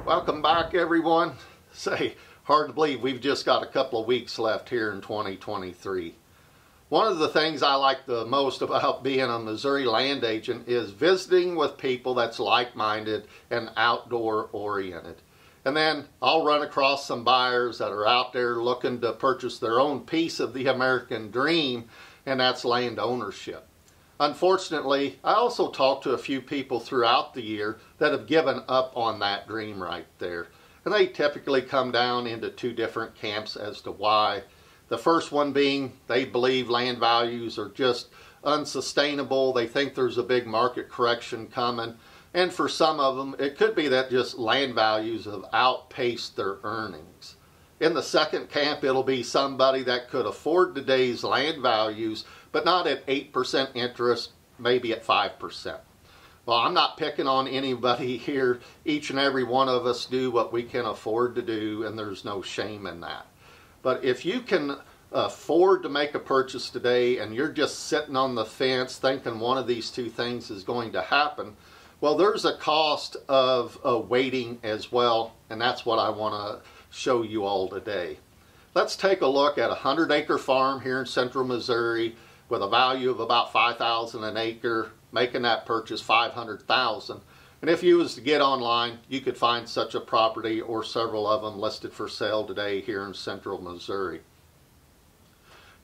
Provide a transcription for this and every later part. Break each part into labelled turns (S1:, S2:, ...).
S1: Welcome back, everyone. Say, hard to believe we've just got a couple of weeks left here in 2023. One of the things I like the most about being a Missouri land agent is visiting with people that's like-minded and outdoor oriented. And then I'll run across some buyers that are out there looking to purchase their own piece of the American dream, and that's land ownership. Unfortunately, I also talk to a few people throughout the year that have given up on that dream right there. And they typically come down into two different camps as to why. The first one being they believe land values are just unsustainable. They think there's a big market correction coming. And for some of them, it could be that just land values have outpaced their earnings. In the second camp, it'll be somebody that could afford today's land values, but not at 8% interest, maybe at 5%. Well, I'm not picking on anybody here. Each and every one of us do what we can afford to do, and there's no shame in that. But if you can afford to make a purchase today and you're just sitting on the fence thinking one of these two things is going to happen, well, there's a cost of waiting as well, and that's what I want to show you all today. Let's take a look at a 100-acre farm here in central Missouri with a value of about $5,000 an acre, making that purchase $500,000. And if you was to get online, you could find such a property or several of them listed for sale today here in central Missouri.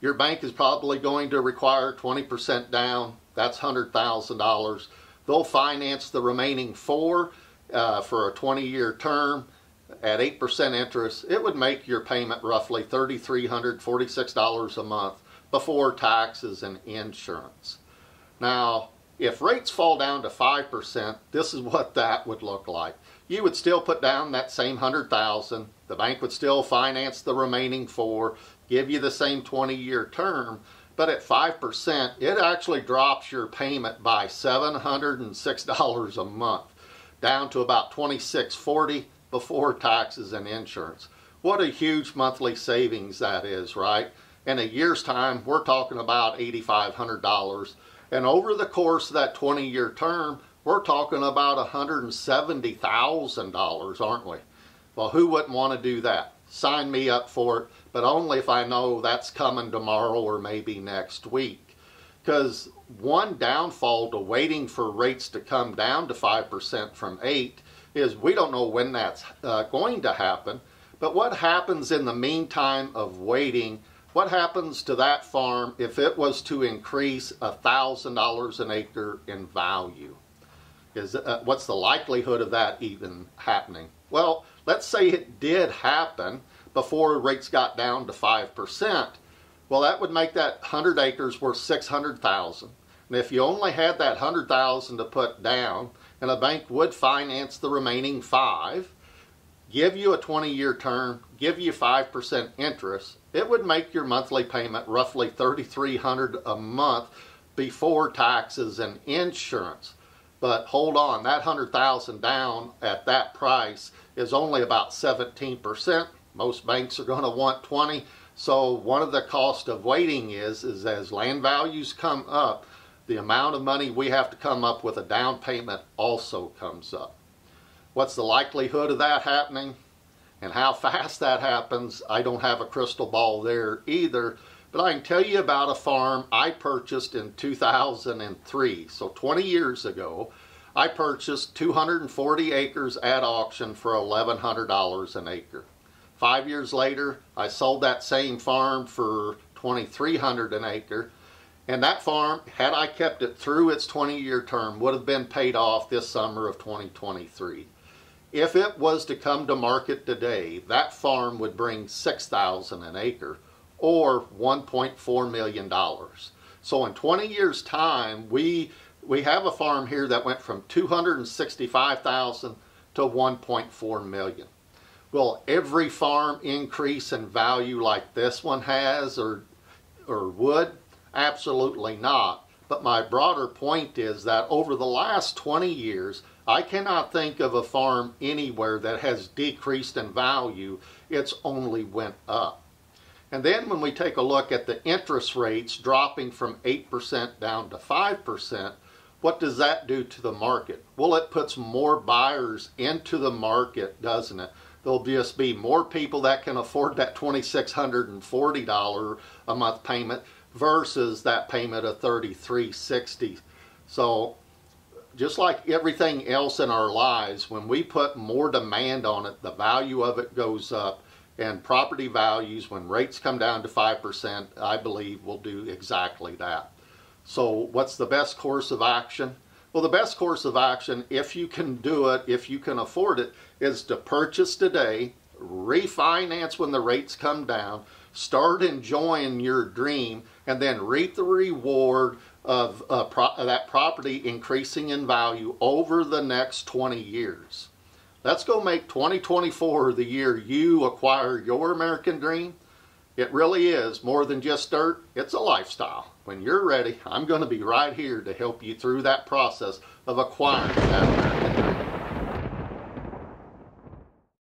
S1: Your bank is probably going to require 20% down. That's $100,000. They'll finance the remaining for a 20-year term at 8% interest. It would make your payment roughly $3,346 a month before taxes and insurance. Now, if rates fall down to 5%, this is what that would look like. You would still put down that same $100,000. The bank would still finance the remaining for, give you the same 20-year term, but at 5%, it actually drops your payment by $706 a month, down to about $2,640 before taxes and insurance. What a huge monthly savings that is, right? In a year's time, we're talking about $8,500. And over the course of that 20-year term, we're talking about $170,000, aren't we? Well, who wouldn't want to do that? Sign me up for it, but only if I know that's coming tomorrow or maybe next week. Because one downfall to waiting for rates to come down to 5% from 8% is we don't know when that's going to happen. But what happens in the meantime of waiting? What happens to that farm if it was to increase $1,000 an acre in value? What's the likelihood of that even happening? Well, let's say it did happen before rates got down to 5%. Well, that would make that 100 acres worth $600,000. And if you only had that $100,000 to put down, and a bank would finance the remaining 5%, give you a 20-year term, give you 5% interest, it would make your monthly payment roughly $3,300 a month before taxes and insurance. But hold on, that $100,000 down at that price is only about 17%. Most banks are going to want 20%. So one of the costs of waiting is as land values come up, the amount of money we have to come up with a down payment also comes up. What's the likelihood of that happening? And how fast that happens, I don't have a crystal ball there either, but I can tell you about a farm I purchased in 2003. So 20 years ago, I purchased 240 acres at auction for $1,100 an acre. 5 years later, I sold that same farm for $2,300 an acre. And that farm, had I kept it through its 20-year term, would have been paid off this summer of 2023. If it was to come to market today, that farm would bring $6,000 an acre or $1.4 million. So in 20 years' time, we have a farm here that went from $265,000 to $1.4 million. Will every farm increase in value like this one has or would? Absolutely not. But my broader point is that over the last 20 years, I cannot think of a farm anywhere that has decreased in value. It's only went up. And then when we take a look at the interest rates dropping from 8% down to 5%, what does that do to the market? Well, it puts more buyers into the market, doesn't it? There'll just be more people that can afford that $2,640 a month payment versus that payment of $3,360. So just like everything else in our lives, when we put more demand on it, the value of it goes up. And property values, when rates come down to 5%, I believe will do exactly that. So what's the best course of action? Well, the best course of action, if you can do it, if you can afford it, is to purchase today, refinance when the rates come down, start enjoying your dream, and then reap the reward of that property increasing in value over the next 20 years. Let's go make 2024 the year you acquire your American dream. It really is more than just dirt, it's a lifestyle. When you're ready, I'm going to be right here to help you through that process of acquiring that American dream.